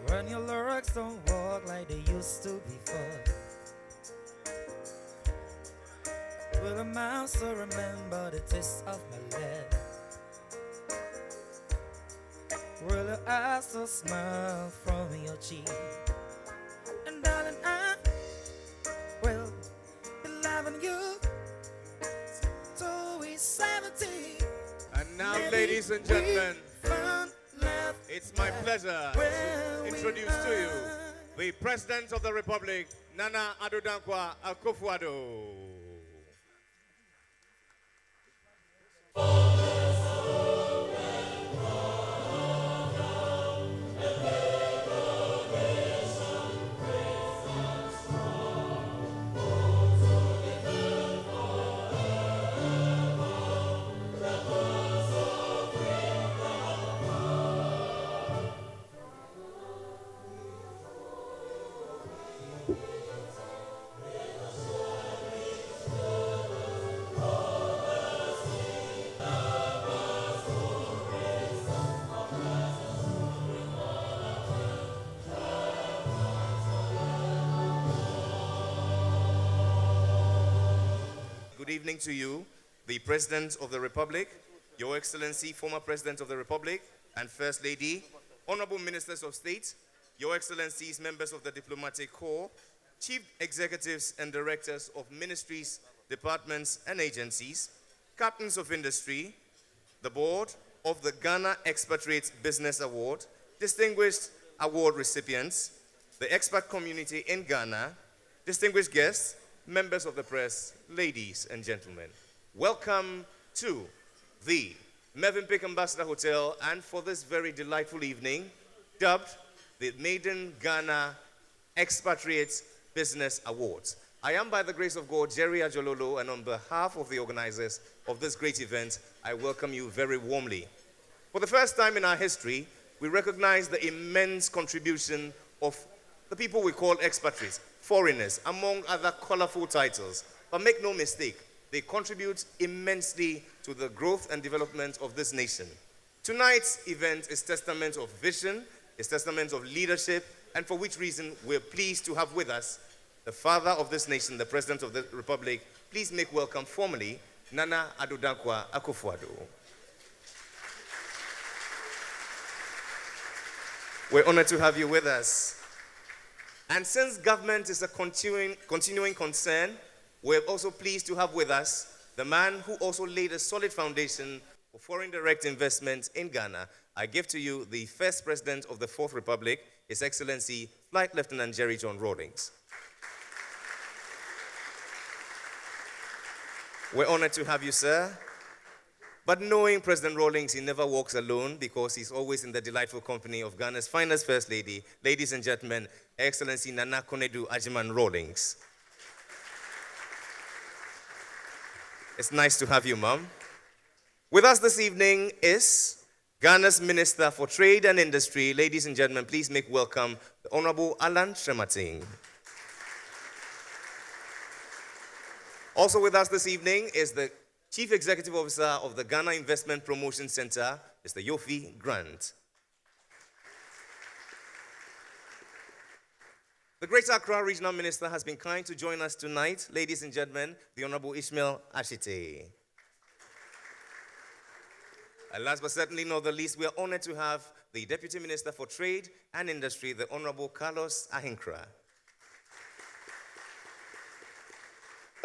When your lyrics don't walk like they used to before, will a mouse still remember the taste of my love? Will your eyes still smile from your cheek? And darling, I will be loving you till we're 70. And now, Maybe ladies and gentlemen, we found love it's my pleasure to introduce to you the President of the Republic, Nana Addo Akufo-Addo. Good evening to you, the President of the Republic, Your Excellency, former President of the Republic, and First Lady, Honorable Ministers of State, Your Excellencies, members of the Diplomatic Corps, Chief Executives and Directors of Ministries, Departments, and Agencies, Captains of Industry, the Board of the Ghana Expatriate Business Award, distinguished award recipients, the expat community in Ghana, distinguished guests, members of the press, ladies and gentlemen. Welcome to the Movenpick Ambassador Hotel, and for this very delightful evening, dubbed the Maiden Ghana Expatriate Business Awards. I am, by the grace of God, Jerry Ajololo, and on behalf of the organizers of this great event, I welcome you very warmly. For the first time in our history, we recognize the immense contribution of the people we call expatriates, foreigners, among other colorful titles. But make no mistake, they contribute immensely to the growth and development of this nation. Tonight's event is testament of vision, is testament of leadership, and for which reason we're pleased to have with us the father of this nation, the President of the Republic. Please make welcome formally Nana Addo Akufo-Addo. We're honored to have you with us. And since government is a continuing concern, we're also pleased to have with us the man who also laid a solid foundation for foreign direct investment in Ghana. I give to you the first President of the Fourth Republic, His Excellency Flight Lieutenant Jerry John Rawlings. We're honored to have you, sir. But knowing President Rawlings, he never walks alone because he's always in the delightful company of Ghana's finest First Lady. Ladies and gentlemen, Excellency Nana Konadu Agyeman Rawlings. It's nice to have you, Mom. With us this evening is Ghana's Minister for Trade and Industry. Ladies and gentlemen, please make welcome the Honorable Alan Tremating. Also with us this evening is the Chief Executive Officer of the Ghana Investment Promotion Center, Mr. Yofi Grant. The Greater Accra Regional Minister has been kind to join us tonight. Ladies and gentlemen, the Honorable Ishmael Ashite. And last but certainly not the least, we are honored to have the Deputy Minister for Trade and Industry, the Honorable Carlos Ahinkra.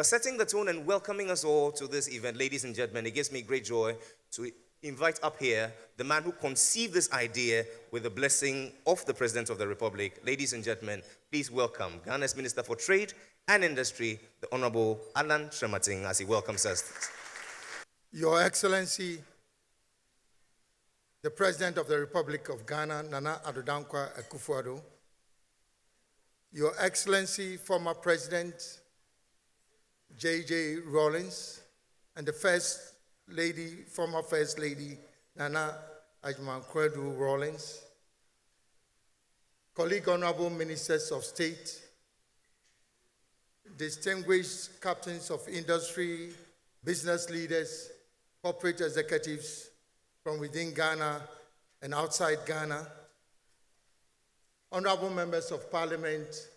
Setting the tone and welcoming us all to this event, ladies and gentlemen, it gives me great joy to invite up here the man who conceived this idea with the blessing of the President of the Republic. Ladies and gentlemen, please welcome Ghana's Minister for Trade and Industry, the Honorable Alan Tremating, as he welcomes us. Your Excellency, the President of the Republic of Ghana, Nana Addo Akufo-Addo, Your Excellency, former President J.J. Rawlings, and the First Lady, former First Lady, Nana Agyeman Rawlings, colleague honorable ministers of state, distinguished captains of industry, business leaders, corporate executives from within Ghana and outside Ghana, honorable members of parliament,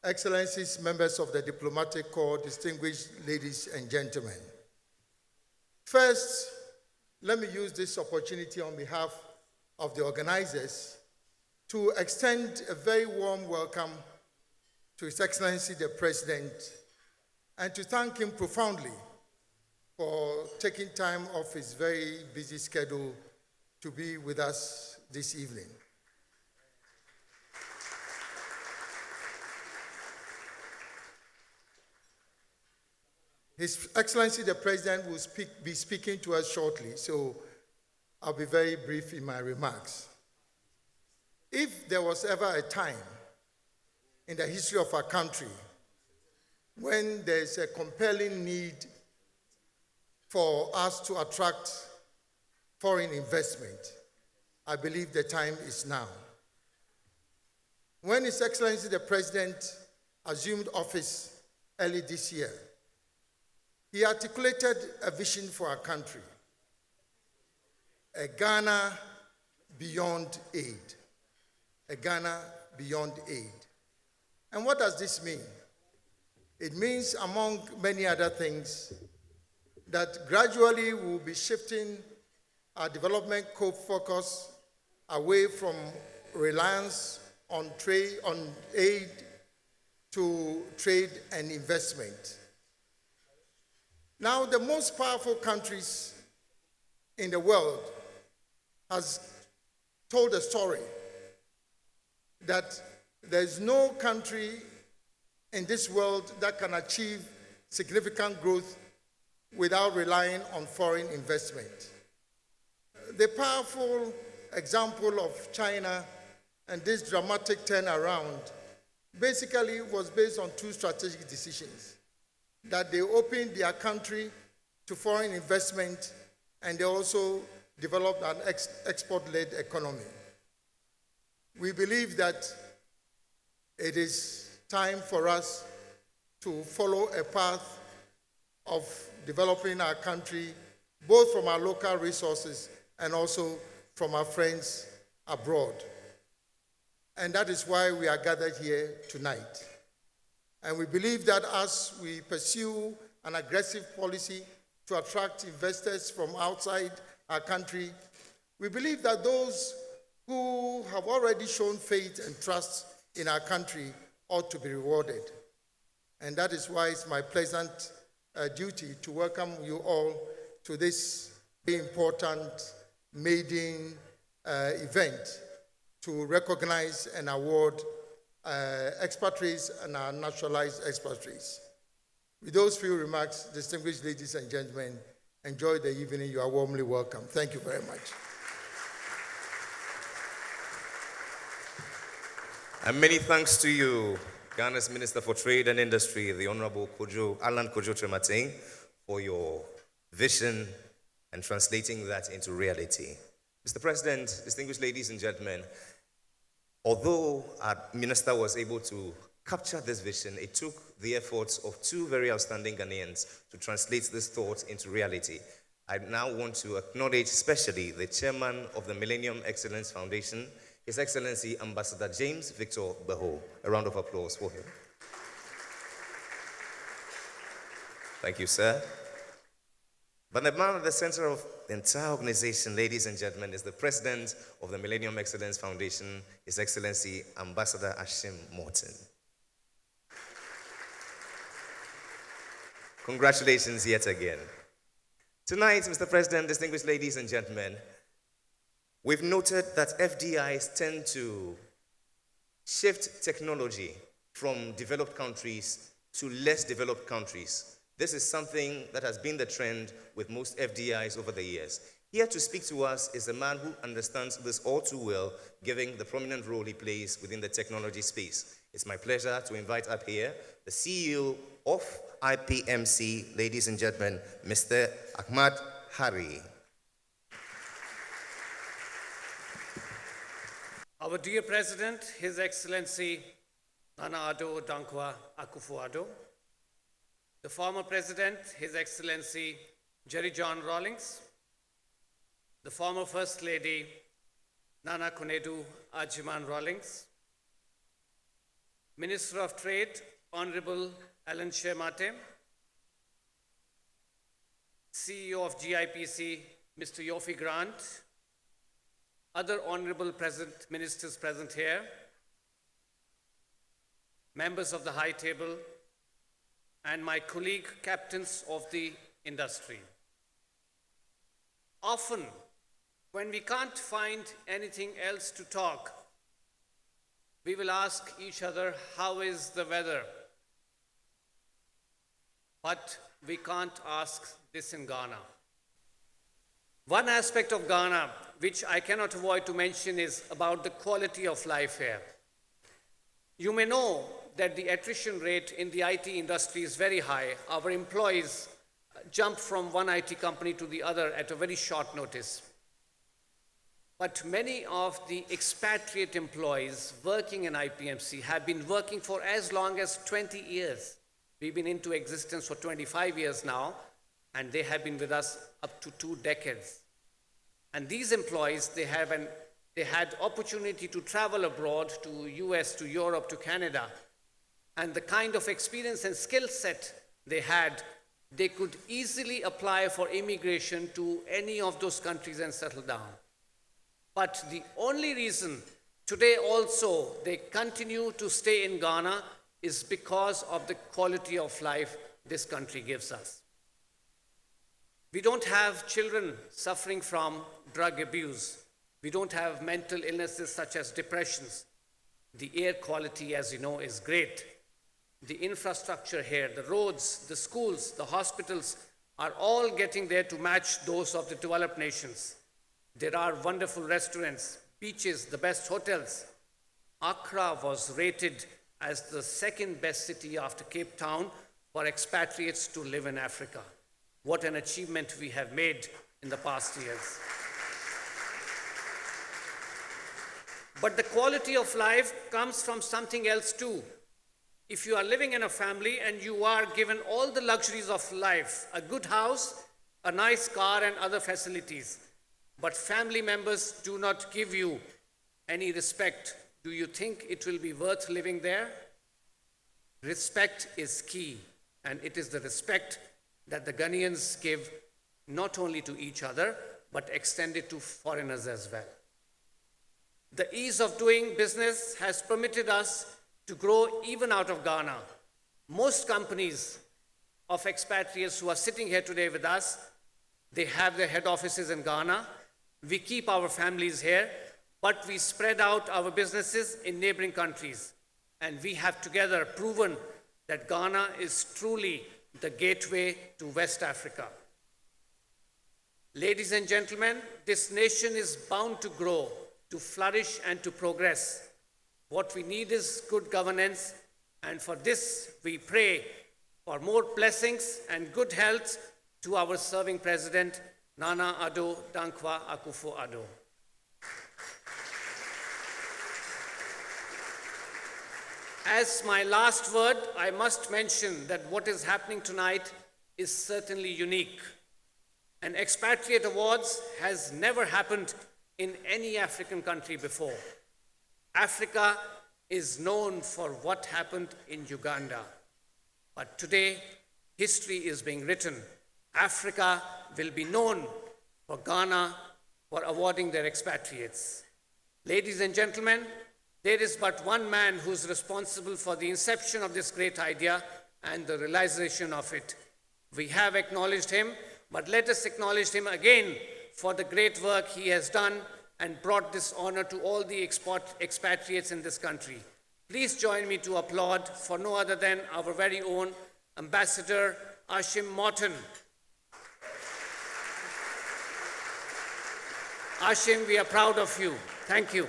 excellencies, members of the diplomatic corps, distinguished ladies and gentlemen. First, let me use this opportunity on behalf of the organizers to extend a very warm welcome to His Excellency the President and to thank him profoundly for taking time off his very busy schedule to be with us this evening. His Excellency the President will be speaking to us shortly, so I'll be very brief in my remarks. If there was ever a time in the history of our country when there's a compelling need for us to attract foreign investment, I believe the time is now. When His Excellency the President assumed office early this year, he articulated a vision for our country, a Ghana beyond aid, a Ghana beyond aid. And what does this mean? It means, among many other things, that gradually we'll be shifting our development focus away from reliance on aid to trade and investment. Now, the most powerful countries in the world has told a story that there's no country in this world that can achieve significant growth without relying on foreign investment. The powerful example of China and this dramatic turnaround basically was based on two strategic decisions: that they opened their country to foreign investment, and they also developed an export-led economy. We believe that it is time for us to follow a path of developing our country, both from our local resources and also from our friends abroad. And that is why we are gathered here tonight. And we believe that as we pursue an aggressive policy to attract investors from outside our country, we believe that those who have already shown faith and trust in our country ought to be rewarded. And that is why it's my pleasant duty to welcome you all to this very important maiden event to recognize and award expatriates and our naturalized expatriates. With those few remarks, distinguished ladies and gentlemen, enjoy the evening. You are warmly welcome. Thank you very much. And many thanks to you, Ghana's Minister for Trade and Industry, the Honorable Alan Kojo Tremateng, for your vision and translating that into reality. Mr. President, distinguished ladies and gentlemen, although our minister was able to capture this vision, it took the efforts of two very outstanding Ghanaians to translate this thought into reality. I now want to acknowledge especially the chairman of the Millennium Excellence Foundation, His Excellency Ambassador James Victor Beho. A round of applause for him. Thank you, sir. But the man at the center of the entire organization, ladies and gentlemen, is the president of the Millennium Excellence Foundation, His Excellency Ambassador Ashim Morton. Congratulations yet again. Tonight, Mr. President, distinguished ladies and gentlemen, we've noted that FDIs tend to shift technology from developed countries to less developed countries. This is something that has been the trend with most FDIs over the years. Here to speak to us is a man who understands this all too well, given the prominent role he plays within the technology space. It's my pleasure to invite up here the CEO of IPMC, ladies and gentlemen, Mr. Ahmad Hari. Our dear President, His Excellency Nana Addo Dankwa Akufo-Addo, the former President, His Excellency Jerry John Rawlings, the former First Lady Nana Konadu Ajiman Rawlings, Minister of Trade, Honorable Alan Shemate, CEO of GIPC, Mr. Yofi Grant, other honorable ministers present here, members of the High Table, and my colleague captains of the industry. Often, when we can't find anything else to talk, we will ask each other, how is the weather? But we can't ask this in Ghana. One aspect of Ghana which I cannot avoid to mention is about the quality of life here. You may know that the attrition rate in the IT industry is very high. Our employees jump from one IT company to the other at a very short notice. But many of the expatriate employees working in IPMC have been working for as long as 20 years. We've been into existence for 25 years now, and they have been with us up to 2 decades. And these employees, they had opportunity to travel abroad to US, to Europe, to Canada. And the kind of experience and skill set they had, they could easily apply for immigration to any of those countries and settle down. But the only reason today also they continue to stay in Ghana is because of the quality of life this country gives us. We don't have children suffering from drug abuse. We don't have mental illnesses such as depressions. The air quality, as you know, is great. The infrastructure here, the roads, the schools, the hospitals are all getting there to match those of the developed nations. There are wonderful restaurants, beaches, the best hotels. Accra was rated as the second best city after Cape Town for expatriates to live in Africa. What an achievement we have made in the past years. But the quality of life comes from something else too. If you are living in a family and you are given all the luxuries of life, a good house, a nice car and other facilities, but family members do not give you any respect, do you think it will be worth living there? Respect is key, and it is the respect that the Ghanaians give not only to each other, but extend it to foreigners as well. The ease of doing business has permitted us to grow even out of Ghana. Most companies of expatriates who are sitting here today with us, they have their head offices in Ghana. We keep our families here, but we spread out our businesses in neighboring countries. And we have together proven that Ghana is truly the gateway to West Africa. Ladies and gentlemen, this nation is bound to grow, to flourish and to progress. What we need is good governance, and for this we pray for more blessings and good health to our serving President, Nana Addo Dankwa Akufo-Addo. As my last word, I must mention that what is happening tonight is certainly unique. An Expatriate Awards has never happened in any African country before. Africa is known for what happened in Uganda. But today, history is being written. Africa will be known for Ghana for awarding their expatriates. Ladies and gentlemen, there is but one man who is responsible for the inception of this great idea and the realization of it. We have acknowledged him, but let us acknowledge him again for the great work he has done and brought this honor to all the expatriates in this country. Please join me to applaud for no other than our very own Ambassador Ashim Morton. Ashim, we are proud of you. Thank you.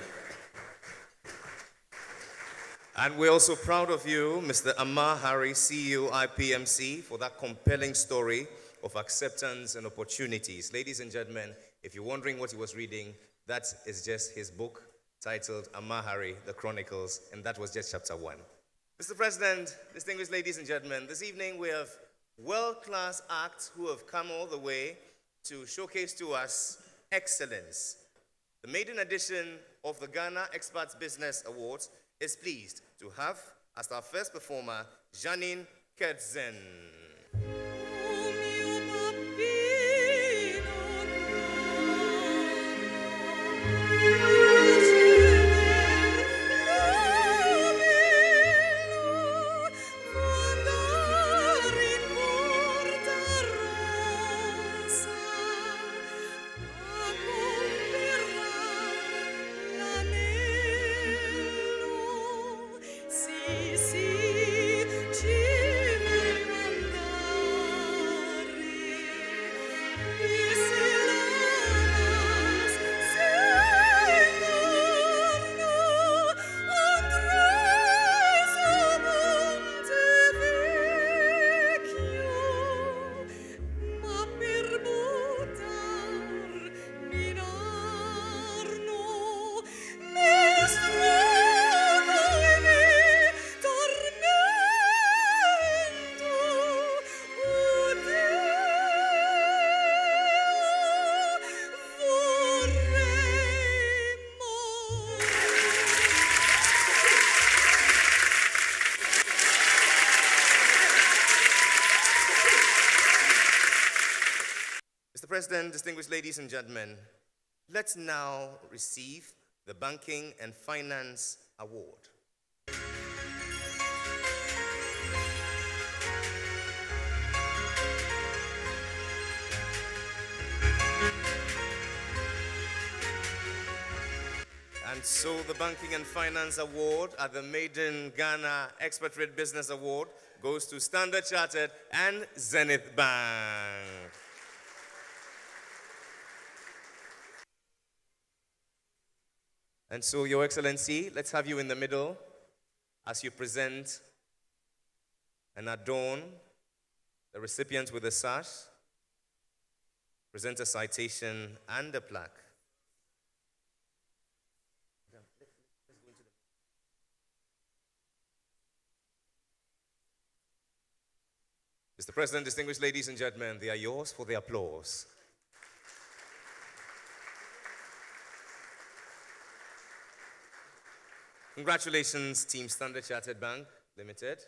And we're also proud of you, Mr. Amar Harry, CEO IPMC, for that compelling story of acceptance and opportunities. Ladies and gentlemen, if you're wondering what he was reading, that is just his book titled Amar Harry, The Chronicles, and that was just chapter 1. Mr. President, distinguished ladies and gentlemen, this evening we have world-class acts who have come all the way to showcase to us excellence. The maiden edition of the Ghana Expats Business Awards is pleased to have as our first performer, Janine Kertzen. Mr. President, distinguished ladies and gentlemen, let's now receive the Banking and Finance Award. And so the Banking and Finance Award at the Maiden Ghana Expatriate Business Award goes to Standard Chartered and Zenith Bank. And so, Your Excellency, let's have you in the middle as you present and adorn the recipients with a sash, present a citation and a plaque. Mr. President, distinguished ladies and gentlemen, they are yours for the applause. Congratulations, Team Standard Chartered Bank Limited.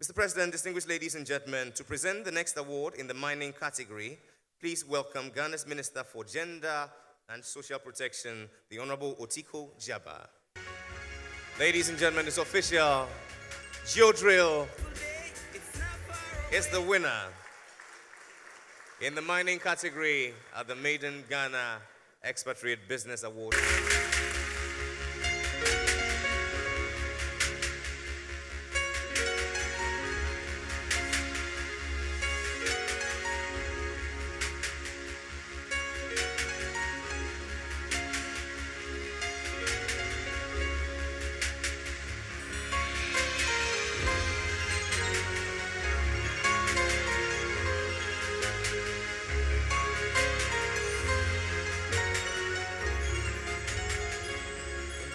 Mr. President, distinguished ladies and gentlemen, to present the next award in the mining category, please welcome Ghana's Minister for Gender and Social Protection, the Honorable Otiko Jaba. Ladies and gentlemen, it's official. Geodrill is the winner in the mining category at the Maiden Ghana Expatriate Business Award.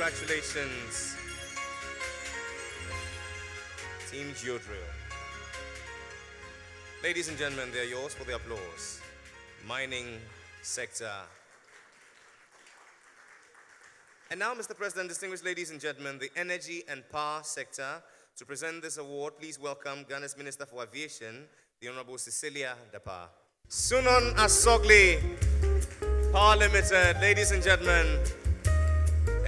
Congratulations, Team Geodrill. Ladies and gentlemen, they are yours for the applause. Mining sector. And now, Mr. President, distinguished ladies and gentlemen, the energy and power sector. To present this award, please welcome Ghana's Minister for Aviation, the Honorable Cecilia Dapa. Sunon Asogli, Power Limited. Ladies and gentlemen,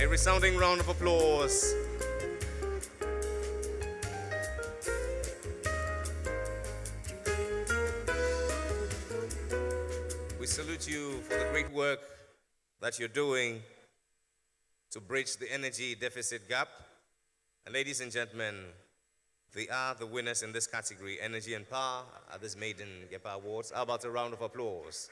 a resounding round of applause. We salute you for the great work that you're doing to bridge the energy deficit gap. And ladies and gentlemen, they are the winners in this category, Energy and Power, at this Maiden GEPA Awards. How about a round of applause?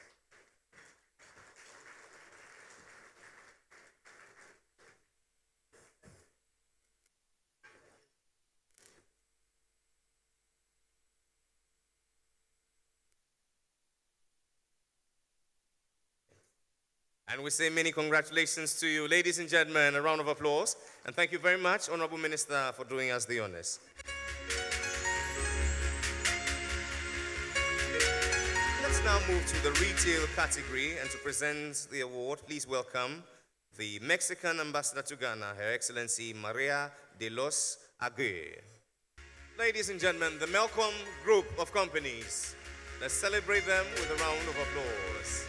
And we say many congratulations to you. Ladies and gentlemen, a round of applause. And thank you very much, Honorable Minister, for doing us the honors. Let's now move to the retail category, and to present the award, please welcome the Mexican Ambassador to Ghana, Her Excellency Maria de los Aguirre. Ladies and gentlemen, the Malcolm Group of Companies. Let's celebrate them with a round of applause.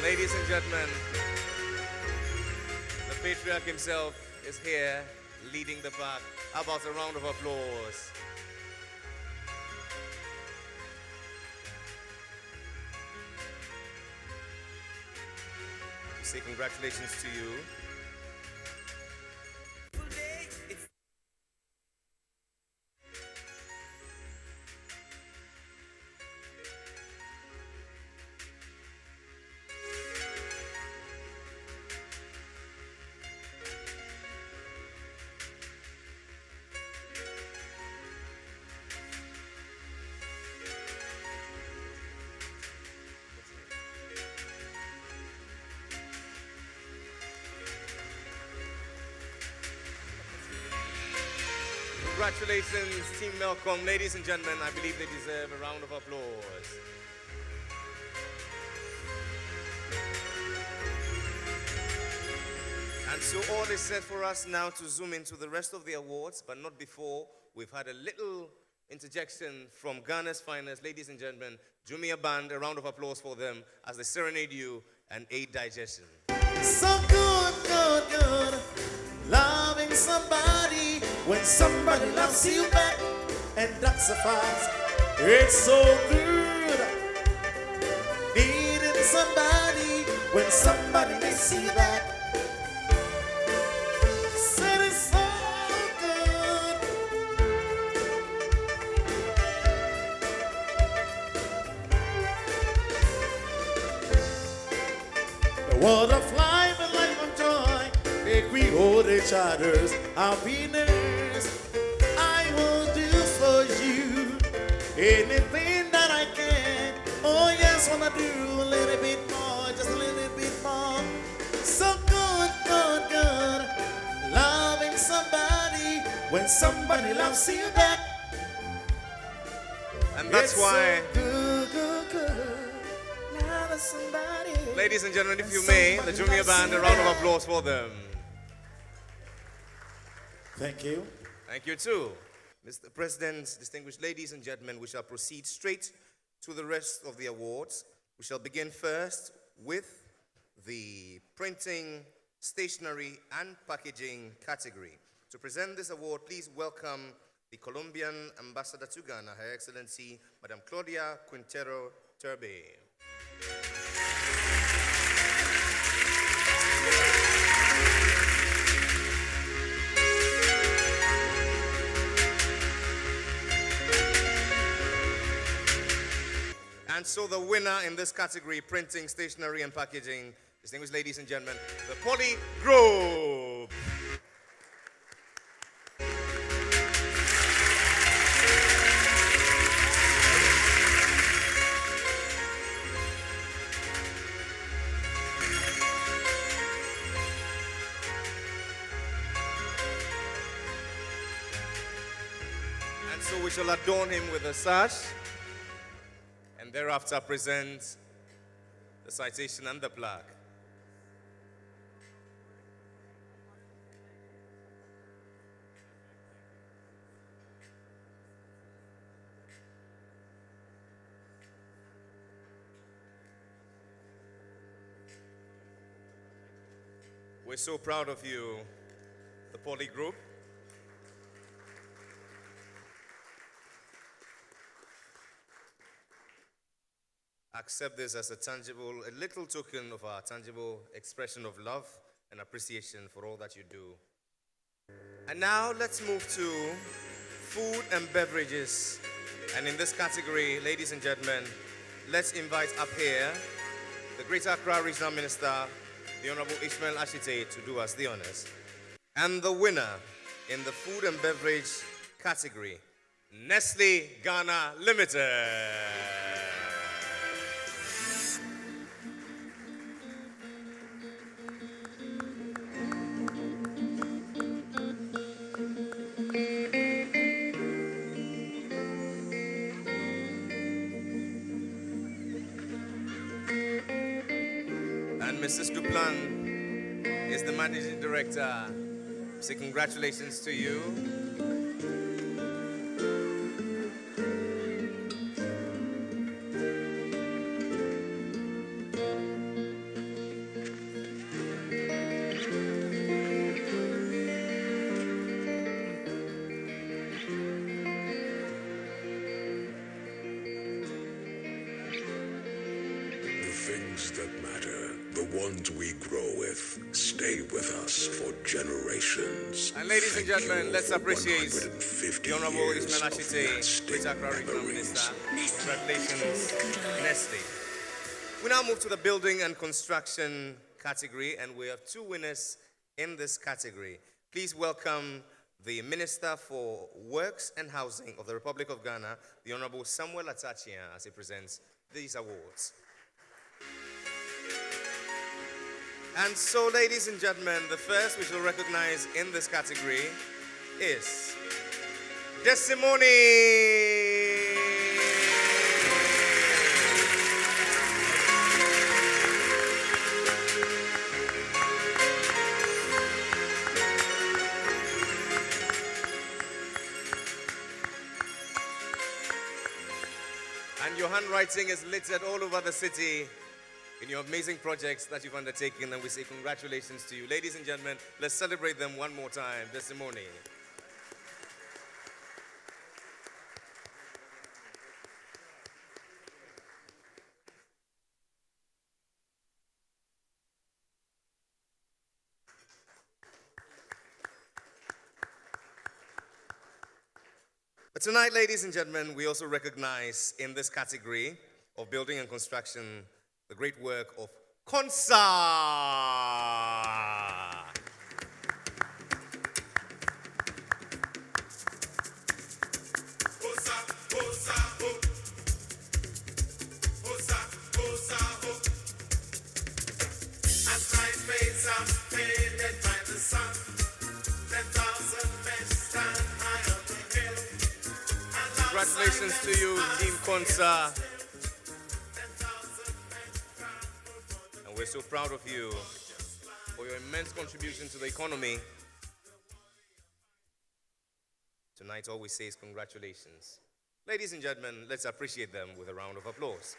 Ladies and gentlemen, the patriarch himself is here leading the pack. How about a round of applause? We say congratulations to you. Congratulations, Team Malcolm. Ladies and gentlemen, I believe they deserve a round of applause. And so all is set for us now to zoom into the rest of the awards, but not before we've had a little interjection from Ghana's finest. Ladies and gentlemen, Jumia Band, a round of applause for them as they serenade you and aid digestion. So good, good, good, loving somebody when somebody loves you back, and that's a fact. It's so good, needing somebody when somebody makes you back. Said it's so good. The world of life and life of joy, make we hold each other's happiness. I will do for you anything that I can. Oh yes, wanna do a little bit more, just a little bit more. So good, good, good, loving somebody when somebody loves you back. And that's It's why, so good, good, good, loving somebody. ladies and gentlemen, if you may, the Jumia Band, a round of applause for them. Thank you. Thank you too. Mr. President, distinguished ladies and gentlemen, we shall proceed straight to the rest of the awards. We shall begin first with the printing, stationery, and packaging category. To present this award, please welcome the Colombian Ambassador to Ghana, Her Excellency, Madam Claudia Quintero Turbe. And so the winner in this category, printing, stationery, and packaging, distinguished ladies and gentlemen, the Poly Group. And so we shall adorn him with a sash, and thereafter present the citation and the plaque. We're so proud of you, the Poly Group. Accept this as a little token of our tangible expression of love and appreciation for all that you do. And now let's move to food and beverages. And in this category, ladies and gentlemen, let's invite up here the Greater Accra Regional Minister, the Honorable Ishmael Ashite, to do us the honors. And the winner in the food and beverage category, Nestle Ghana Limited. And Mrs. Duplan is the managing director. Say congratulations to you. Things that matter, the ones we grow with, stay with us for generations. And ladies and Thank gentlemen, you let's for appreciate 150 the Honorable years Ismail of Achite, lasting Great Accra Regional memories. Minister. Congratulations, Nestle. We now move to the building and construction category, and we have two winners in this category. Please welcome the Minister for Works and Housing of the Republic of Ghana, the Honorable Samuel Atachia, as he presents these awards. And so, ladies and gentlemen, the first we shall recognize in this category is Desimoni. And your handwriting is littered all over the city in your amazing projects that you've undertaken, and we say congratulations to you. Ladies and gentlemen, let's celebrate them one more time. Desimoni. But tonight, ladies and gentlemen, we also recognize in this category of building and construction the great work of Konsa. As my face are faded by the sun, 10,000 men stand high on the hill. Congratulations to you, Team Konsa. And we're so proud of you for your immense contribution to the economy. Tonight, all we say is congratulations. Ladies and gentlemen, let's appreciate them with a round of applause.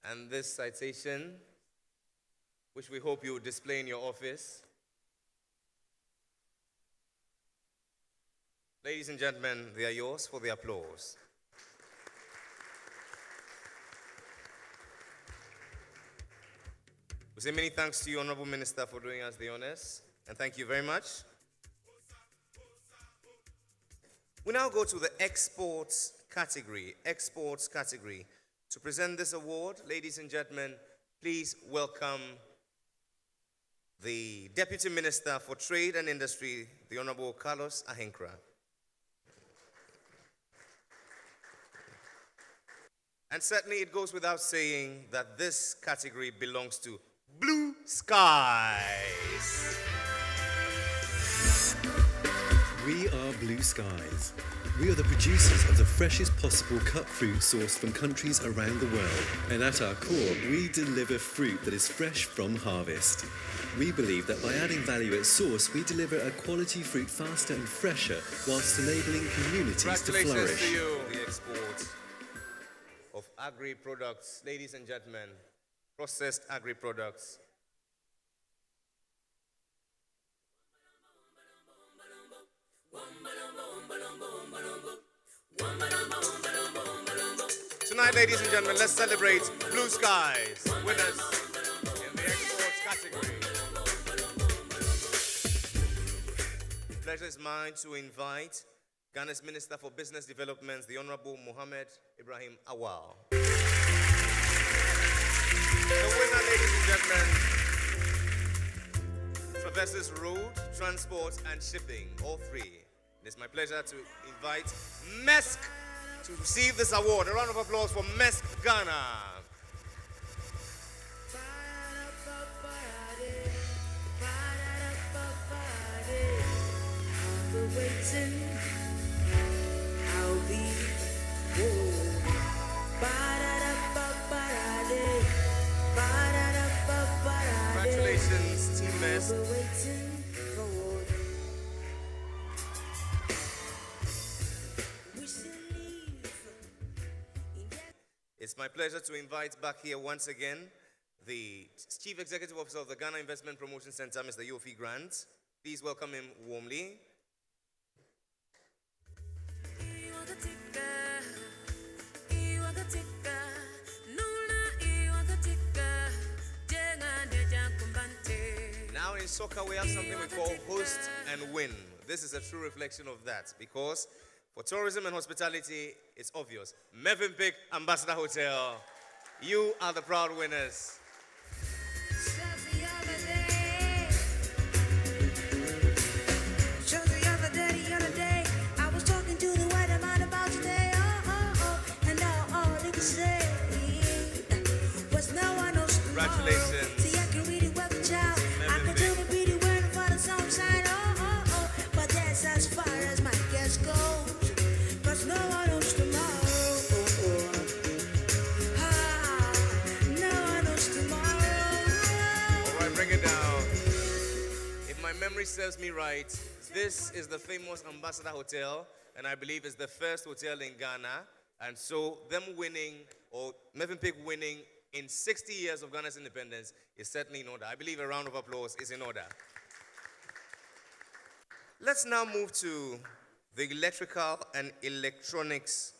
And this citation, which we hope you will display in your office. Ladies and gentlemen, they are yours for the applause. We say many thanks to you, Honorable Minister, for doing us the honors, and thank you very much. We now go to the exports category. Exports category. To present this award, ladies and gentlemen, please welcome the Deputy Minister for Trade and Industry, the Honorable Carlos Ahenkra. And certainly it goes without saying that this category belongs to Blue Skies. We are Blue Skies. We are the producers of the freshest possible cut fruit sourced from countries around the world. And at our core, we deliver fruit that is fresh from harvest. We believe that by adding value at source, we deliver a quality fruit faster and fresher, whilst enabling communities to Congratulations flourish. to you, the export of agri-products. Ladies and gentlemen, processed agri-products. Tonight, ladies and gentlemen, let's celebrate Blue Skies, winners in the exports category. Pleasure is mine to invite Ghana's Minister for Business Development, the Honorable Mohammed Ibrahim Awal. The winner, ladies and gentlemen, traverses road, transport, and shipping, all three. It is my pleasure to invite MESC to receive this award. A round of applause for MESC Ghana. finest. It's my pleasure to invite back here once again the Chief Executive Officer of the Ghana Investment Promotion Center, Mr. Yofi Grant. Please welcome him warmly. Now in soccer we have something we call host and win. This is a true reflection of that, because for tourism and hospitality, it's obvious. Mevenpick Ambassador Hotel, you are the proud winners. Congratulations. As far as my guess goes, 'cause no one knows tomorrow. No one knows tomorrow. All right, bring it down. If my memory serves me right, this is the famous Ambassador Hotel, and I believe it's the first hotel in Ghana. And so them winning, or Mevenpick winning in 60 years of Ghana's independence is certainly in order. I believe a round of applause is in order. Let's now move to the electrical and electronics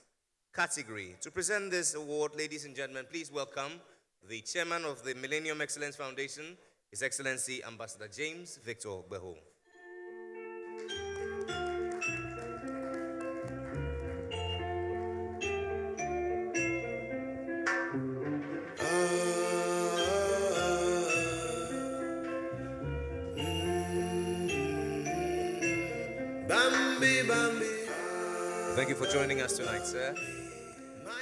category. To present this award, ladies and gentlemen, please welcome the chairman of the Millennium Excellence Foundation, His Excellency Ambassador James Victor Beho. Thank you for joining us tonight, sir.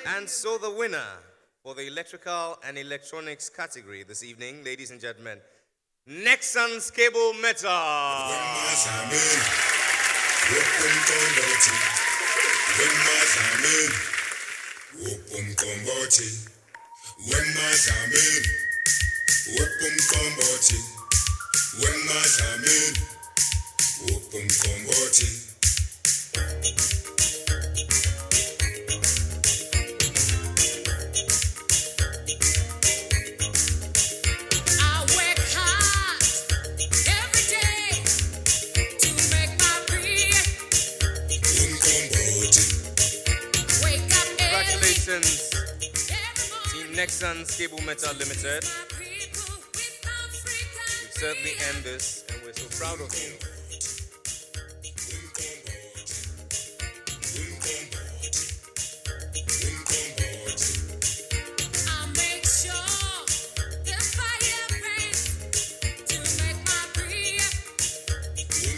And so the winner for the electrical and electronics category this evening, ladies and gentlemen, Nexans Cable Metal. Congratulations, Team Nexans Cable Metal Limited. You certainly earned this, and we're so proud of you.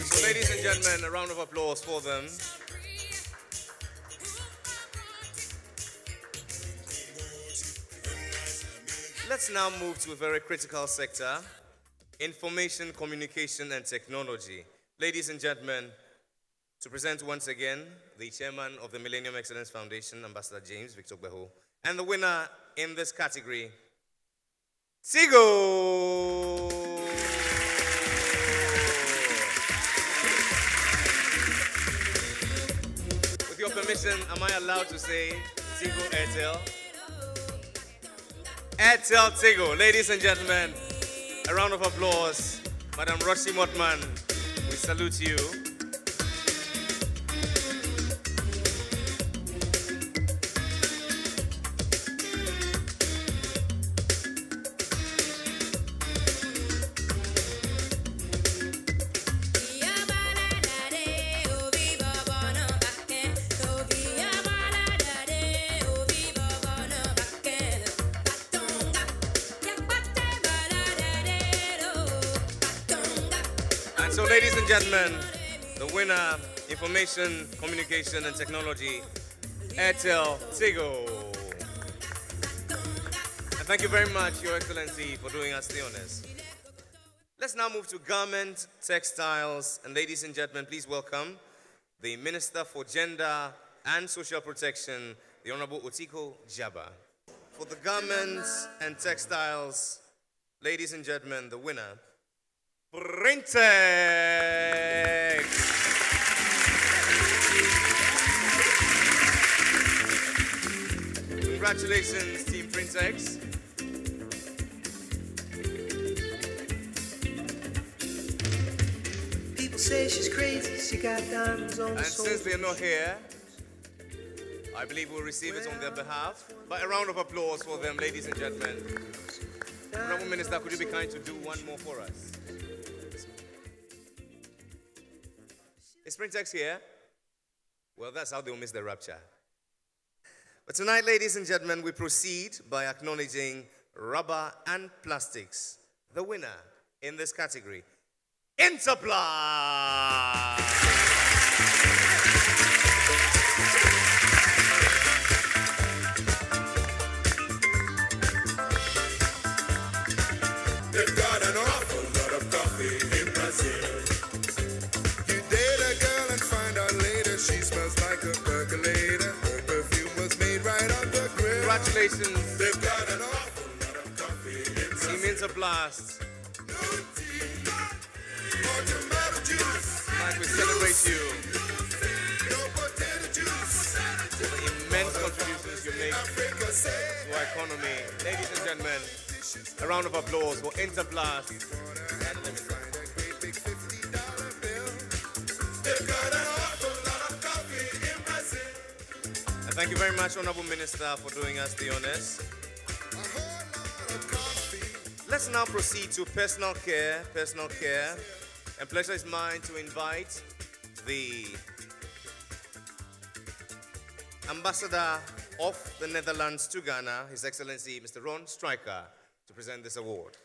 So, ladies and gentlemen, a round of applause for them. Let's now move to a very critical sector, information, communication, and technology. Ladies and gentlemen, to present once again the chairman of the Millennium Excellence Foundation, Ambassador James Victor Beho, and the winner in this category, Tigo. With your permission, am I allowed to say Tigo Airtel? Airtel Tigo. Ladies and gentlemen, a round of applause. Madam Roshi Motman, we salute you. So, ladies and gentlemen, the winner, information, communication, and technology, Airtel Tigo. And thank you very much, Your Excellency, for doing us the honors. Let's now move to garment, textiles, and ladies and gentlemen, please welcome the Minister for Gender and Social Protection, the Honorable Otiko Jaba. For the garments and textiles, ladies and gentlemen, the winner, Printex. Congratulations, Team Printex. People say she's crazy, she got diamonds on And since they're not here, I believe we'll receive it on their behalf. But a round of applause for them, ladies and gentlemen. Honorable Minister, could you be kind to do one more for us? Is Printex here? Well, that's how they'll miss the rapture. But tonight, ladies and gentlemen, we proceed by acknowledging rubber and plastics, the winner in this category, Interply. They've got an awful lot of coffee in Brazil. You date a girl and find out later she smells like a percolator. Her perfume was made right on the grill. Congratulations, They've got an awful lot of coffee in Brazil. Team Interblast. No tea, or tomato juice. Tonight we celebrate you No potato juice. for the immense contributions you make Africa say to our economy. Ladies and gentlemen, a round of applause for Interblast. find a great big $50 bill. They've got an awful lot of coffee in Brazil. And thank you very much, Honorable Minister, for doing us the honors. A whole lot of coffee. Let's now proceed to personal care. And pleasure is mine to invite the Ambassador of the Netherlands to Ghana, His Excellency Mr. Ron Stryker, to present this award.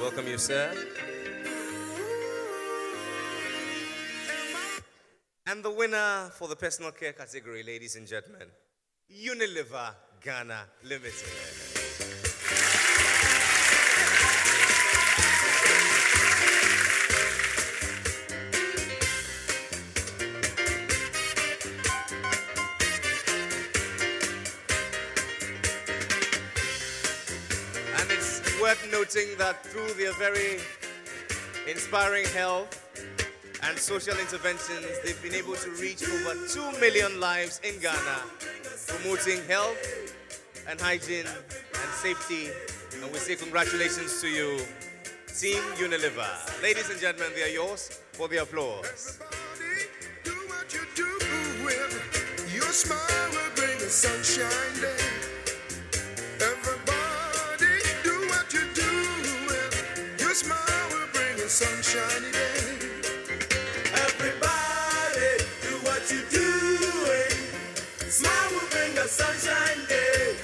Welcome you, sir. And the winner for the personal care category, ladies and gentlemen, Unilever Ghana Limited. And it's worth noting that through their very inspiring health and social interventions, they've been able to reach over 2 million lives in Ghana, promoting health and hygiene and safety. And we say congratulations to you, Team Unilever. Ladies and gentlemen, they are yours for the applause. Everybody, do what you do with your smile will bring the sunshine day. Everybody, do what you do with your smile will bring a sunshiny day. Everybody, do what you do. Smile will bring a sunshine day.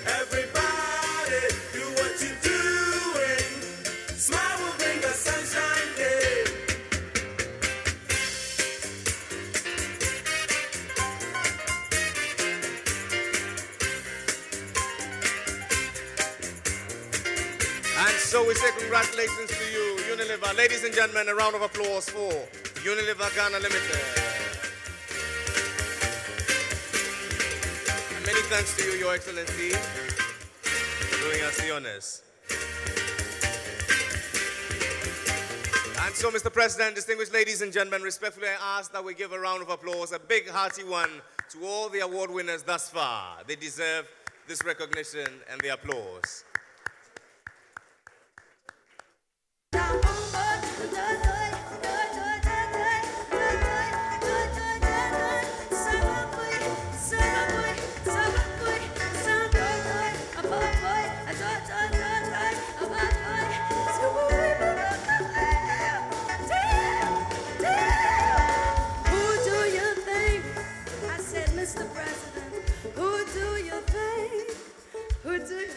Everybody, do what you do. Smile will bring a sunshine day. And so we say congratulations to you, Unilever. Ladies and gentlemen, a round of applause for Unilever Ghana Limited. And many thanks to you, Your Excellency, for doing us the honors. And so, Mr. President, distinguished ladies and gentlemen, respectfully I ask that we give a round of applause, a big hearty one, to all the award winners thus far. They deserve this recognition and the applause. Mr. President, who do you think? Who do you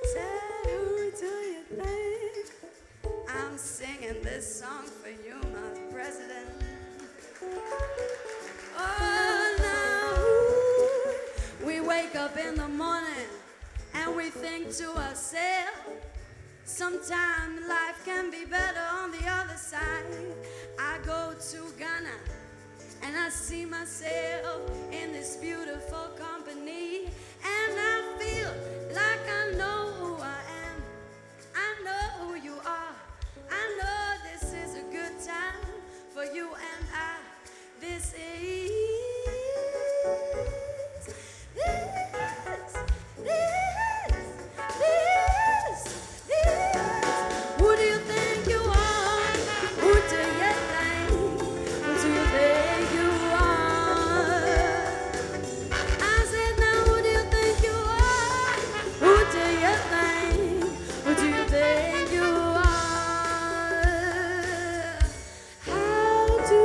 Say, who do you think? I'm singing this song for you, my president. Oh, now we wake up in the morning and we think to ourselves, sometimes life can be better on the other side. I and I see myself in this beautiful company, and I feel like I know who I am. I know who you are. I know this is a good time for you and I. This is. Who do you think you are? Who do you think? Who do you think you are? I said, now who do you think you are? Who do you think? Who do you think you are? How do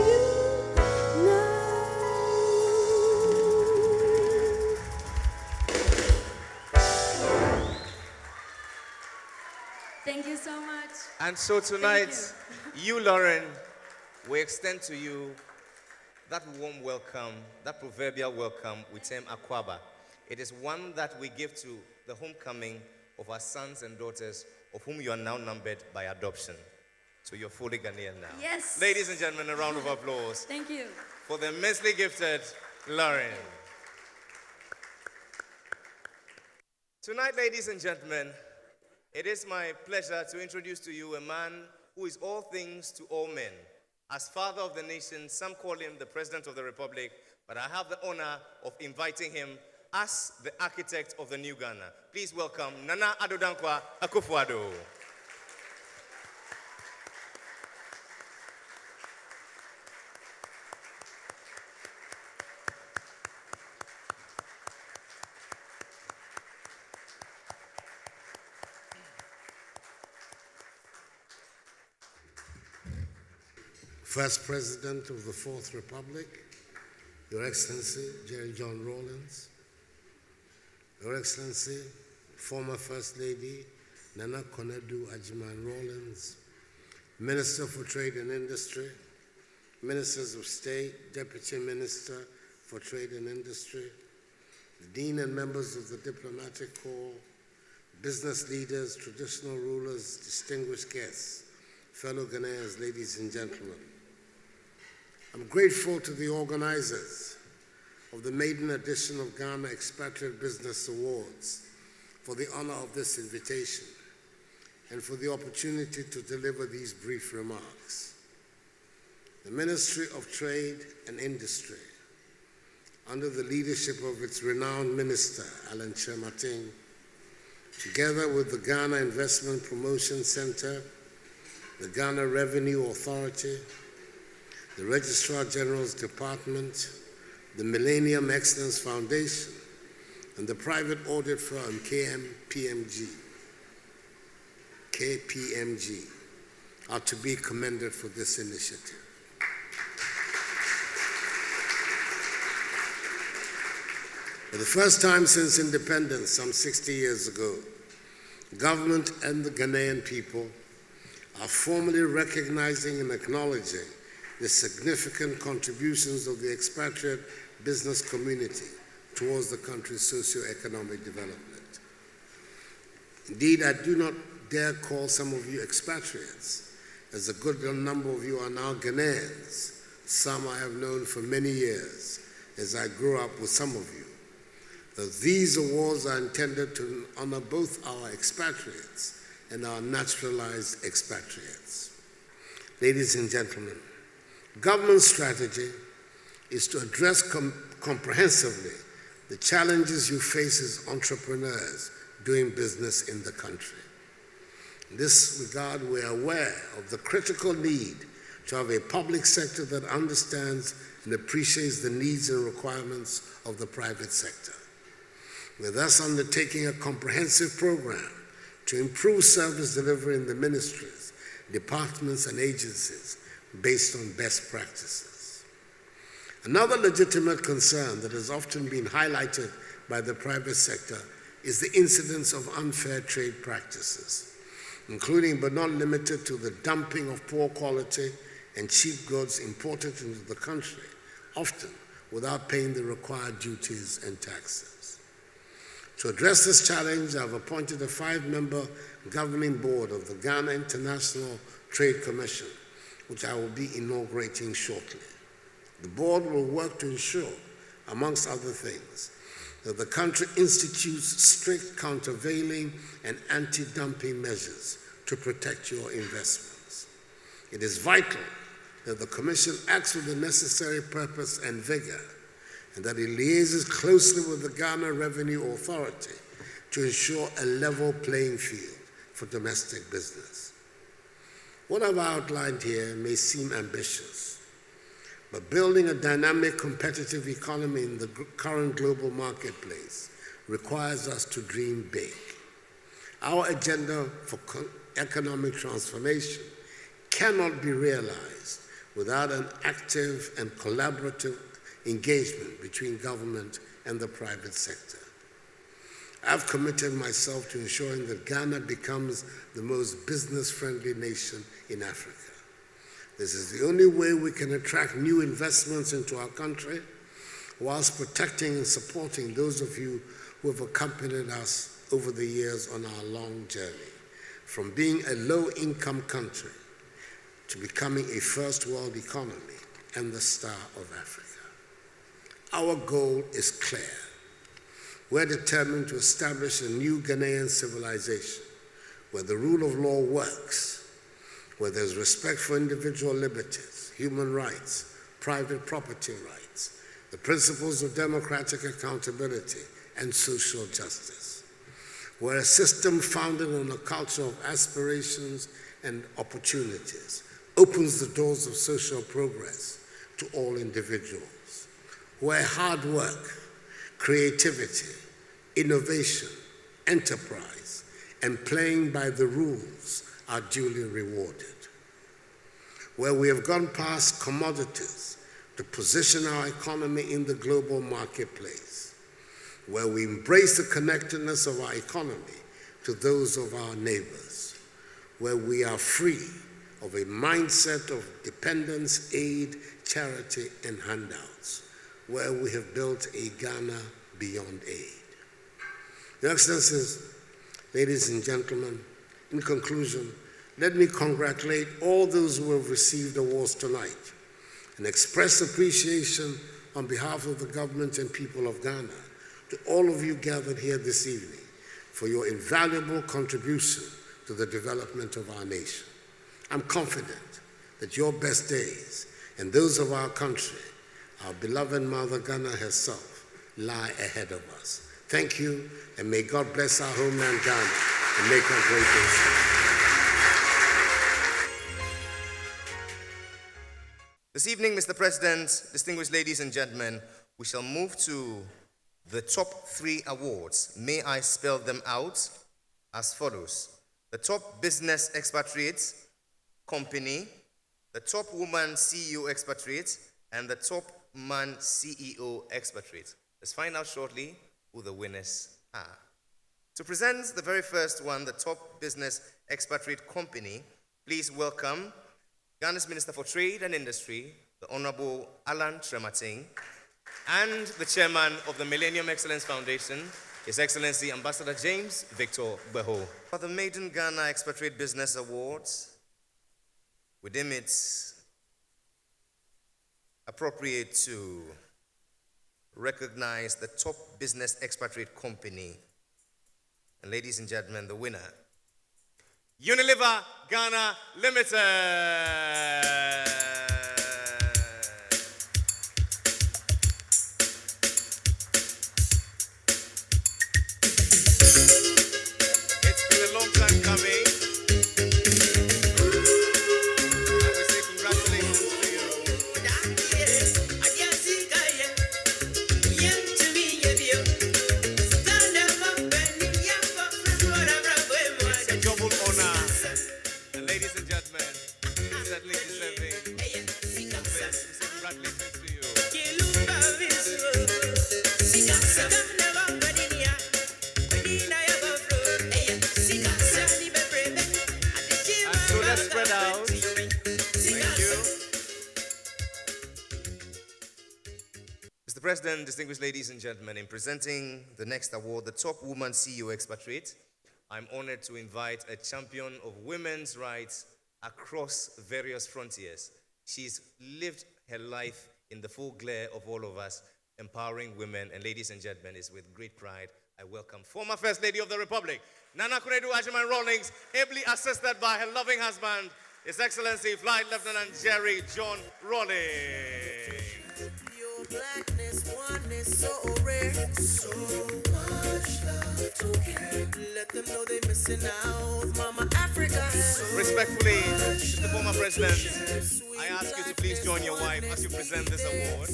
you know? Thank you so much. And so tonight, you, Lauren, we extend to you that warm welcome, that proverbial welcome we term Akwaba. It is one that we give to the homecoming of our sons and daughters, of whom you are now numbered by adoption. So you're fully Ghanaian now. Yes. Ladies and gentlemen, a round of applause Thank you. for the immensely gifted Lauren. Tonight, ladies and gentlemen, it is my pleasure to introduce to you a man who is all things to all men. As father of the nation, some call him the President of the Republic, but I have the honor of inviting him as the architect of the new Ghana. Please welcome Nana Addo Akufo-Addo. First President of the Fourth Republic, Your Excellency Jerry John Rawlings, Your Excellency, former First Lady Nana Konadu Agyemang Rawlings, Minister for Trade and Industry, Ministers of State, Deputy Minister for Trade and Industry, the Dean and members of the Diplomatic Corps, business leaders, traditional rulers, distinguished guests, fellow Ghanaians, ladies and gentlemen. I'm grateful to the organizers of the maiden edition of Ghana Expatriate Business Awards for the honor of this invitation and for the opportunity to deliver these brief remarks. The Ministry of Trade and Industry, under the leadership of its renowned Minister, Alan Kyerematen, together with the Ghana Investment Promotion Center, the Ghana Revenue Authority, the Registrar General's Department, the Millennium Excellence Foundation, and the private audit firm KPMG are to be commended for this initiative. For the first time since independence, some 60 years ago, government and the Ghanaian people are formally recognizing and acknowledging the significant contributions of the expatriate business community towards the country's socio-economic development. Indeed, I do not dare call some of you expatriates, as a good number of you are now Ghanaians. Some I have known for many years, as I grew up with some of you. These awards are intended to honor both our expatriates and our naturalized expatriates. Ladies and gentlemen, government strategy is to address comprehensively the challenges you face as entrepreneurs doing business in the country. In this regard, we are aware of the critical need to have a public sector that understands and appreciates the needs and requirements of the private sector. We're thus undertaking a comprehensive program to improve service delivery in the ministries, departments, and agencies based on best practices. Another legitimate concern that has often been highlighted by the private sector is the incidence of unfair trade practices, including but not limited to the dumping of poor quality and cheap goods imported into the country, often without paying the required duties and taxes. To address this challenge, I've appointed a 5-member governing board of the Ghana International Trade Commission, which I will be inaugurating shortly. The board will work to ensure, amongst other things, that the country institutes strict countervailing and anti-dumping measures to protect your investments. It is vital that the Commission acts with the necessary purpose and vigor, and that it liaises closely with the Ghana Revenue Authority to ensure a level playing field for domestic business. What I've outlined here may seem ambitious, but building a dynamic, competitive economy in the current global marketplace requires us to dream big. Our agenda for economic transformation cannot be realized without an active and collaborative engagement between government and the private sector. I've committed myself to ensuring that Ghana becomes the most business-friendly nation in Africa. This is the only way we can attract new investments into our country whilst protecting and supporting those of you who have accompanied us over the years on our long journey, from being a low-income country to becoming a first-world economy and the star of Africa. Our goal is clear. We're determined to establish a new Ghanaian civilization where the rule of law works, where there's respect for individual liberties, human rights, private property rights, the principles of democratic accountability, and social justice. We're a system founded on a culture of aspirations and opportunities, opens the doors of social progress to all individuals, where hard work, creativity, innovation, enterprise, and playing by the rules are duly rewarded, where we have gone past commodities to position our economy in the global marketplace, where we embrace the connectedness of our economy to those of our neighbors, where we are free of a mindset of dependence, aid, charity, and handouts, where we have built a Ghana beyond aid. Your Excellencies, ladies and gentlemen, in conclusion, let me congratulate all those who have received awards tonight and express appreciation on behalf of the government and people of Ghana to all of you gathered here this evening for your invaluable contribution to the development of our nation. I'm confident that your best days and those of our country, our beloved Mother Ghana herself, lie ahead of us. Thank you, and may God bless our homeland Ghana and make her great nation. This evening, Mr. President, distinguished ladies and gentlemen, we shall move to the top 3 awards. May I spell them out as follows: the top business expatriate company, the top woman CEO expatriate, and the top man CEO expatriate. Let's find out shortly who the winners are. To present the very first one, the top business expatriate company, please welcome Ghana's Minister for Trade and Industry, the Honorable Alan Tremating, and the Chairman of the Millennium Excellence Foundation, His Excellency Ambassador James Victor Beho. For the Maiden Ghana Expatriate Business Awards, we deem it appropriate to recognize the top business expatriate company. And ladies and gentlemen, the winner, Unilever Ghana Limited. It's been a long time coming. And we say congratulations to you. It's a double honor. And ladies and gentlemen, certainly deserving of this. We say congratulations to you. And so let's spread out. Thank you. Mr. President, distinguished ladies and gentlemen, in presenting the next award, the Top Woman CEO Expatriate, I'm honored to invite a champion of women's rights across various frontiers. She's lived her life in the full glare of all of us, empowering women. And ladies and gentlemen, it's with great pride I welcome former First Lady of the Republic, Nana Kuredu Ajiman Rawlings, ably assisted by her loving husband, His Excellency Flight Lieutenant Jerry John Rawlings. Your blackness, one is so rare. So much love to give. Let them know they missing out. Mama Africa. Respectfully, Mr. Former President, I ask you to please join your wife as you present this award.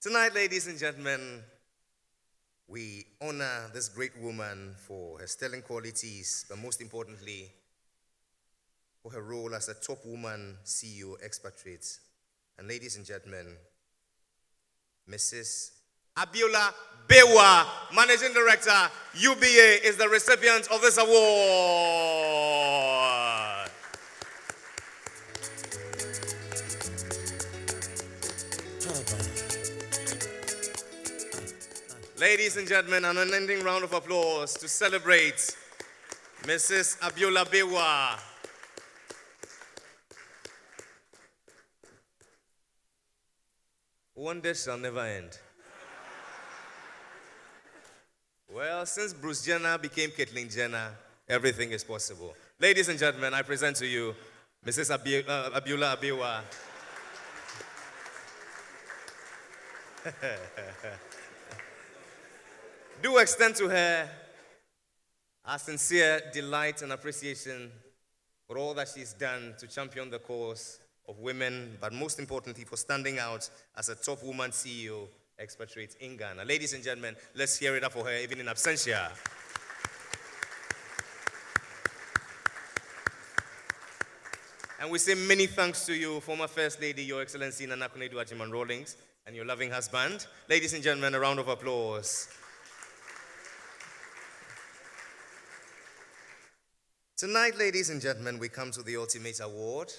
Tonight, ladies and gentlemen, we honor this great woman for her sterling qualities, but most importantly, for her role as a top woman CEO expatriate. And ladies and gentlemen, Mrs. Abiola Bewa, Managing Director, UBA, is the recipient of this award. Ladies and gentlemen, an unending round of applause to celebrate Mrs. Abiola Bewa. Wonders shall never end. Well, since Bruce Jenner became Caitlyn Jenner, everything is possible. Ladies and gentlemen, I present to you Mrs. Abiola Bewa. Do extend to her our sincere delight and appreciation for all that she's done to champion the cause of women, but most importantly for standing out as a top woman CEO expatriate in Ghana. Ladies and gentlemen, let's hear it up for her, even in absentia. And we say many thanks to you, former First Lady, Your Excellency Nana Kunedu Ajiman Rawlings, and your loving husband. Ladies and gentlemen, a round of applause. Tonight, ladies and gentlemen, we come to the ultimate award,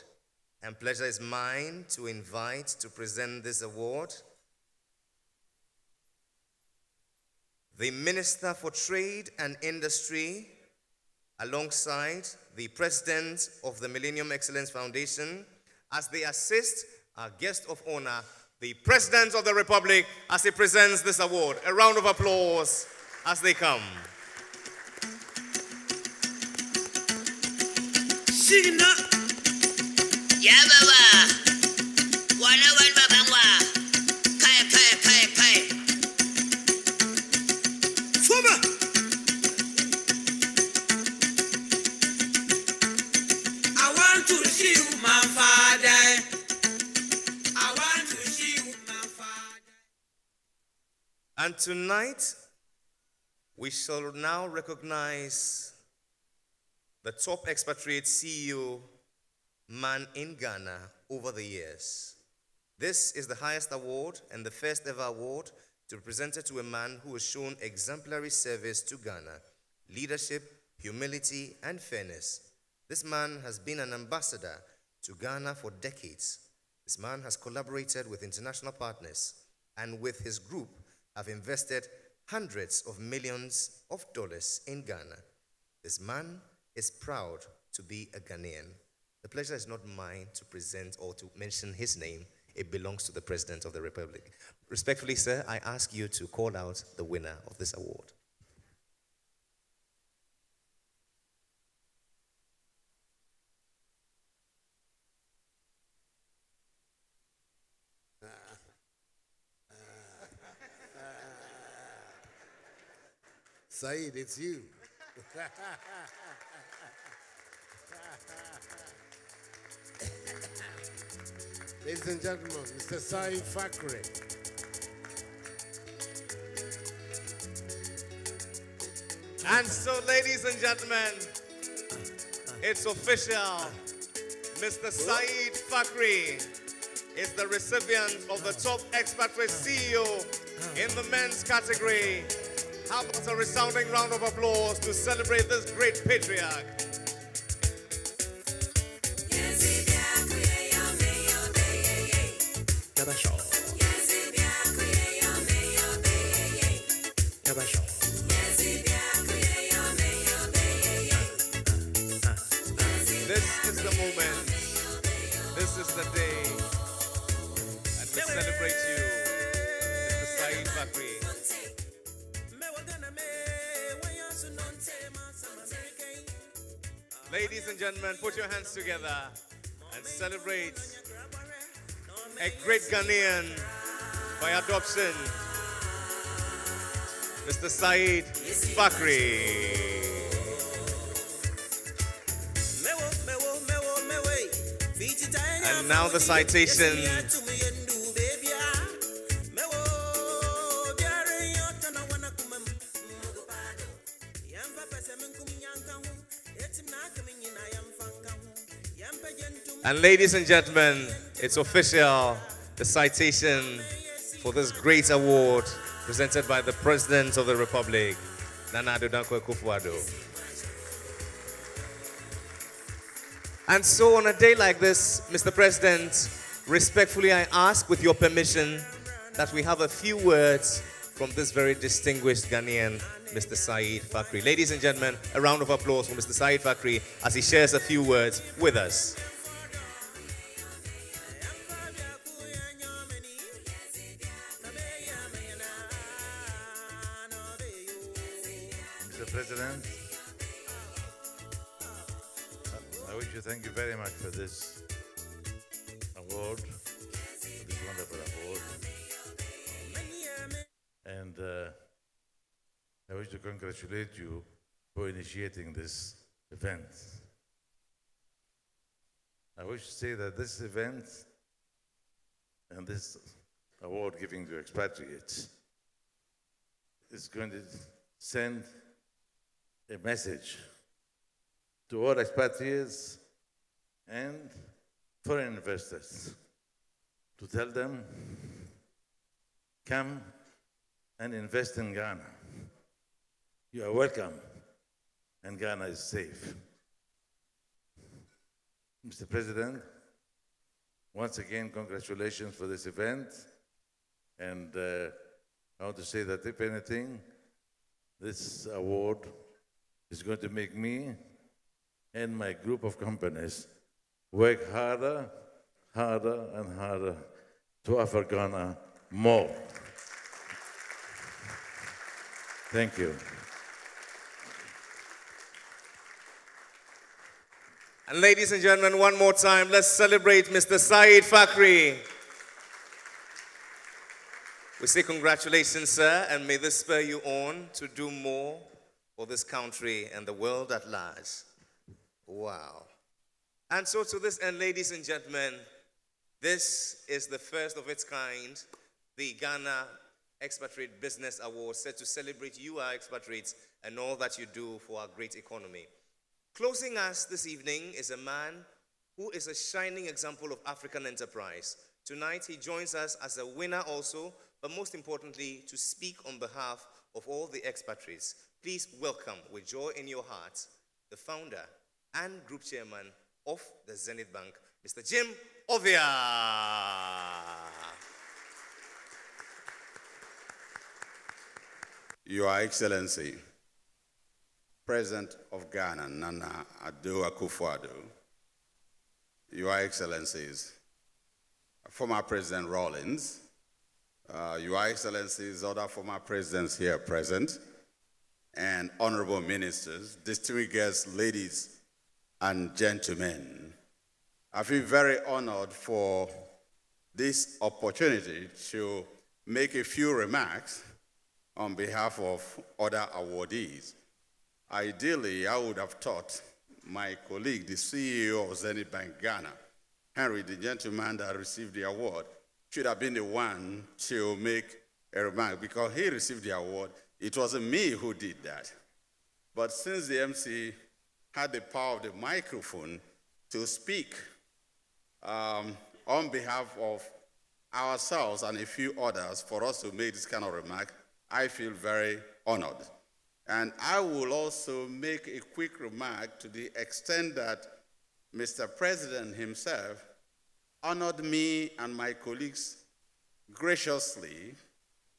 and pleasure is mine to invite to present this award the Minister for Trade and Industry, alongside the President of the Millennium Excellence Foundation, as they assist our guest of honor, the President of the Republic, as he presents this award. A round of applause as they come. Signa. Ya baba. Wala wan babangwa. Kai. Fuba. I want to see you, my father. I want to see you, my father. And tonight, we shall now recognize the top expatriate CEO man in Ghana over the years. This is the highest award and the first ever award to be presented to a man who has shown exemplary service to Ghana, leadership, humility, and fairness. This man has been an ambassador to Ghana for decades. This man has collaborated with international partners and with his group have invested hundreds of millions of dollars in Ghana. This man is proud to be a Ghanaian. The pleasure is not mine to present or to mention his name. It belongs to the President of the Republic. Respectfully, sir, I ask you to call out the winner of this award. Saeed, it's you. Ladies and gentlemen, Mr. Saeed Fakri. And so, ladies and gentlemen, it's official. Mr. Saeed Fakri is the recipient of the top expatriate CEO in the men's category. How about a resounding round of applause to celebrate this great patriarch? This This is the day and we celebrate you, Mr. Saeed Bakri. Ladies and gentlemen, put your hands together and celebrate a great Ghanaian by adoption, Mr. Saeed Bakri. And now the citation. And ladies and gentlemen, it's official, the citation for this great award presented by the President of the Republic, Nana Addo Dankwa Akufo-Addo. And so on a day like this, Mr. President, respectfully I ask with your permission that we have a few words from this very distinguished Ghanaian, Mr. Saeed Bakri. Ladies and gentlemen, a round of applause for Mr. Saeed Bakri as he shares a few words with us. Mr. President, I wish to thank you very much for this award, for this wonderful award. And I wish to congratulate you for initiating this event. I wish to say that this event and this award giving to expatriates is going to send a message to all expatriates and foreign investors to tell them, come and invest in Ghana. You are welcome, and Ghana is safe. Mr. President, once again, congratulations for this event. And I want to say that if anything, this award is going to make me and my group of companies work harder, and harder to offer Ghana more. Thank you. And ladies and gentlemen, one more time, let's celebrate Mr. Saeed Bakri. We say congratulations, sir, and may this spur you on to do more for this country and the world at large. Wow. And so to this end, ladies and gentlemen, this is the first of its kind, the Ghana Expatriate Business Award, set to celebrate you, our expatriates, and all that you do for our great economy. Closing us this evening is a man who is a shining example of African enterprise. Tonight, he joins us as a winner also, but most importantly, to speak on behalf of all the expatriates. Please welcome, with joy in your hearts, the founder and group chairman of the Zenith Bank, Mr. Jim Ovia. Your Excellency, President of Ghana, Nana Addo Akufo-Addo, Your Excellencies, former President Rawlings, Your Excellencies, other former presidents here present, and honorable ministers, distinguished guests, ladies and gentlemen. I feel very honored for this opportunity to make a few remarks on behalf of other awardees. Ideally, I would have thought my colleague, the CEO of Zenith Bank Ghana, Henry, the gentleman that received the award, should have been the one to make a remark because he received the award. It wasn't me who did that. But since the MC had the power of the microphone to speak on behalf of ourselves and a few others for us to make this kind of remark, I feel very honored. And I will also make a quick remark to the extent that Mr. President himself honored me and my colleagues graciously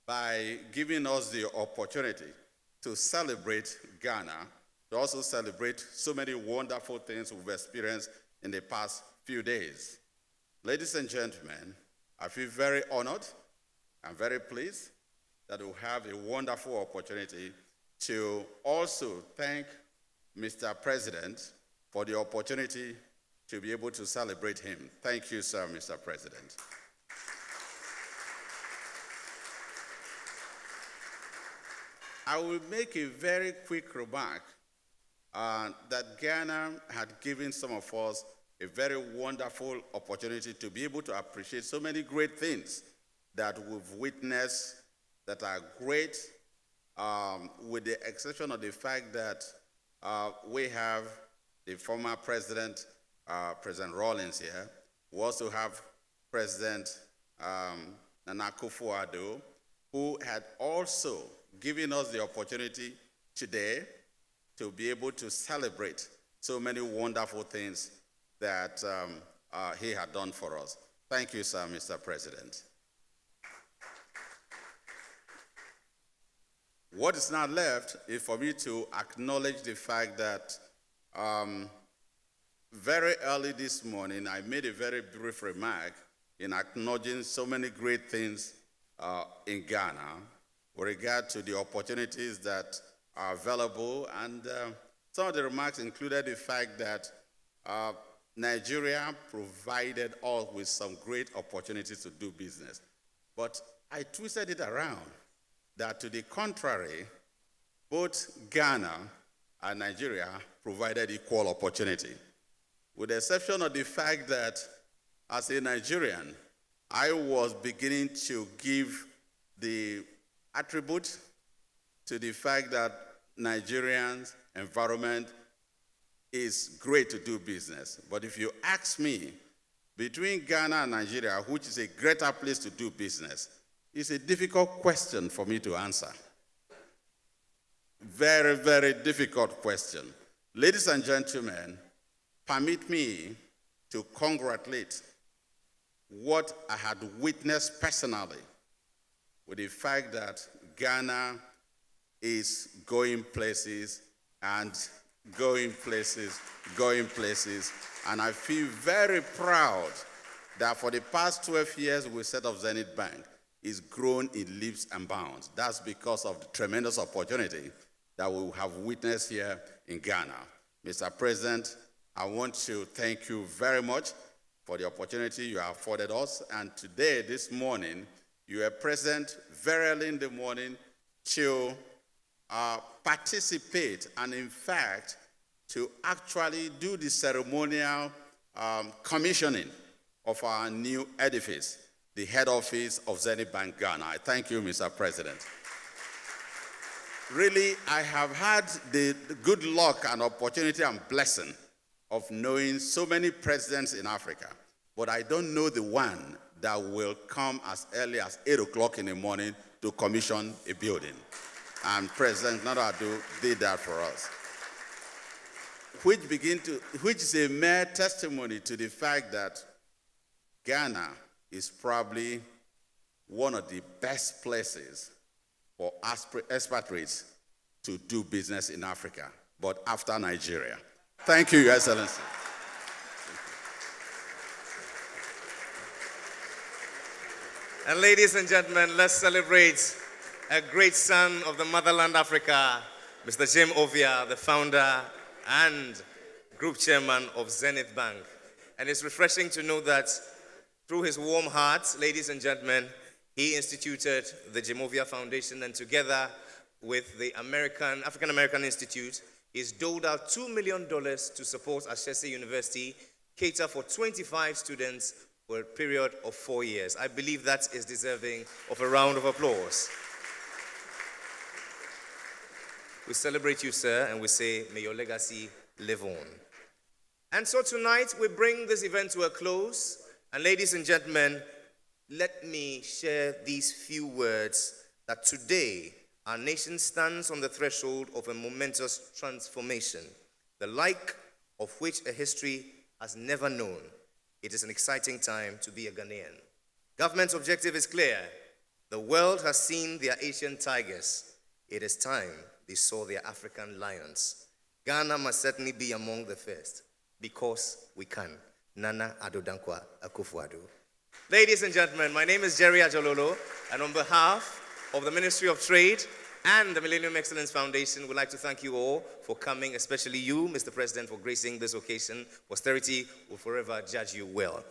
by giving us the opportunity to celebrate Ghana, to also celebrate so many wonderful things we've experienced in the past few days. Ladies and gentlemen, I feel very honored and very pleased that we have a wonderful opportunity to also thank Mr. President for the opportunity to be able to celebrate him. Thank you, sir, Mr. President. I will make a very quick remark that Ghana had given some of us a very wonderful opportunity to be able to appreciate so many great things that we've witnessed that are great, with the exception of the fact that we have the former president, President Rawlings here. We also have President Nana Akufo-Addo, who had also given us the opportunity today to be able to celebrate so many wonderful things that he had done for us. Thank you, sir, Mr. President. What is now left is for me to acknowledge the fact that very early this morning, I made a very brief remark in acknowledging so many great things in Ghana with regard to the opportunities that are available. And some of the remarks included the fact that Nigeria provided us with some great opportunities to do business. But I twisted it around that, to the contrary, both Ghana and Nigeria provided equal opportunity, with the exception of the fact that, as a Nigerian, I was beginning to give the attribute to the fact that Nigerians' environment is great to do business. But if you ask me, between Ghana and Nigeria, which is a greater place to do business, it's a difficult question for me to answer. Very, very difficult question. Ladies and gentlemen, permit me to congratulate what I had witnessed personally with the fact that Ghana is going places and going places, and I feel very proud that for the past 12 years we set up Zenith Bank, it's grown in leaps and bounds. That's because of the tremendous opportunity that we have witnessed here in Ghana. Mr. President, I want to thank you very much for the opportunity you have afforded us. And today, this morning, you are present very early in the morning to participate and, in fact, to actually do the ceremonial commissioning of our new edifice, the head office of Zenith Bank Ghana. I thank you, Mr. President. Really, I have had the good luck and opportunity and blessing of knowing so many presidents in Africa, but I don't know the one that will come as early as 8 o'clock in the morning to commission a building. And President Nana Addo did that for us, which is a mere testimony to the fact that Ghana is probably one of the best places for expatriates to do business in Africa, but after Nigeria. Thank you, Your Excellency. And ladies and gentlemen, let's celebrate a great son of the motherland Africa, Mr. Jim Ovia, the founder and group chairman of Zenith Bank. And it's refreshing to know that through his warm heart, ladies and gentlemen, he instituted the Jim Ovia Foundation, and together with the African American Institute, he's doled out $2 million to support Ashesi University, cater for 25 students for a period of 4 years. I believe that is deserving of a round of applause. We celebrate you, sir, and we say, may your legacy live on. And so tonight, we bring this event to a close. And ladies and gentlemen, let me share these few words that today our nation stands on the threshold of a momentous transformation, the like of which a history has never known. It is an exciting time to be a Ghanaian. Government's objective is clear. The world has seen their Asian tigers. It is time they saw their African lions. Ghana must certainly be among the first, because we can. Nana Addo Dankwa Akufo-Addo. Ladies and gentlemen, my name is Jerry Ajololo, and on behalf of the Ministry of Trade and the Millennium Excellence Foundation, we'd like to thank you all for coming, especially you, Mr. President, for gracing this occasion. Posterity will forever judge you well.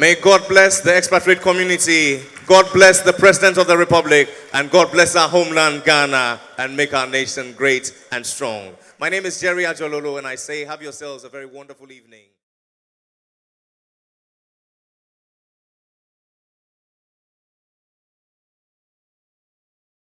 May God bless the expatriate community, God bless the President of the Republic, and God bless our homeland, Ghana, and make our nation great and strong. My name is Jerry Ajololo, and I say have yourselves a very wonderful evening.